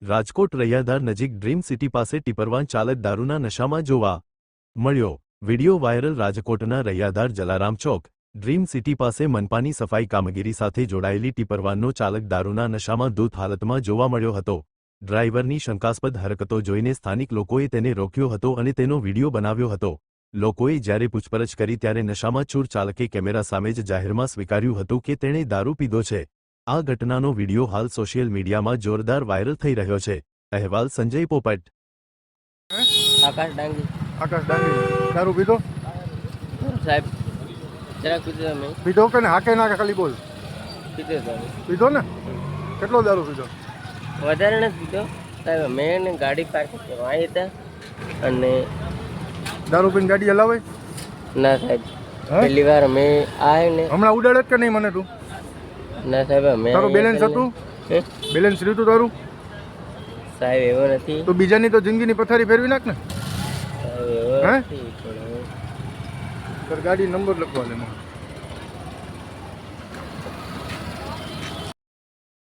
રાજકોટ રૈયાધાર નજીક dream city પાસે ટિપરવાન ચાલક દારૂના નશામાં જોવા મળ્યો। Video viral. રાજકોટના રૈયાધાર જલારામ ચોક ડ્રીમ સિટી પાસે મનપાની સફાઈ કામગીરી સાથે જોડાયેલી ટિપરવાનનો ચાલક દારૂના નશામાં ધૂત હાલતમાં જોવા મળ્યો હતો। ડ્રાઈવરની શંકાસ્પદ હરકતો જોઈને સ્થાનિક લોકોએ તેને રોક્યો હતો અને તેનો વિડિયો બનાવ્યો હતો। લોકોએ જ્યારે પૂછપરછ કરી ત્યારે નશામાં ચૂર ચાલકે કેમેરા સામે જ જાહેરમાં સ્વીકાર્યું હતું કે તેણે દારૂ પીધો છે। આ ઘટનાનો વિડિયો હાલ સોશિયલ મીડિયામાં જોરદાર વાયરલ થઈ રહ્યો છે। અહેવાલ સંજય પોપટ। આકાશ ડાંગી દારૂ પીધો સાહેબ જરાક પીધો મેં પીધો કે ને હાકે ના ખાલી બોલ પીધો સાહેબ પીધો ને કેટલો દારૂ પીધો વધારે નથી પીધો સાહેબ મેં ને ગાડી પાર્ક કરવા આવી હતા અને દારૂ પીને ગાડી હલાવે ના સાહેબ પહેલી વાર મેં આવે ને હમણાં ઉડાડે જ કે નહીં મને તું ના સાહેબ મેં તારું બેલેન્સ હતું બેલેન્સ રહ્યું તારું સાહેબ એવો નથી તો બીજાની તો જિંદગીની પથારી ફેરવી નાખ ને સાહેબ એવો હે? નથી પણ તાર ગાડી નંબર લખવા દે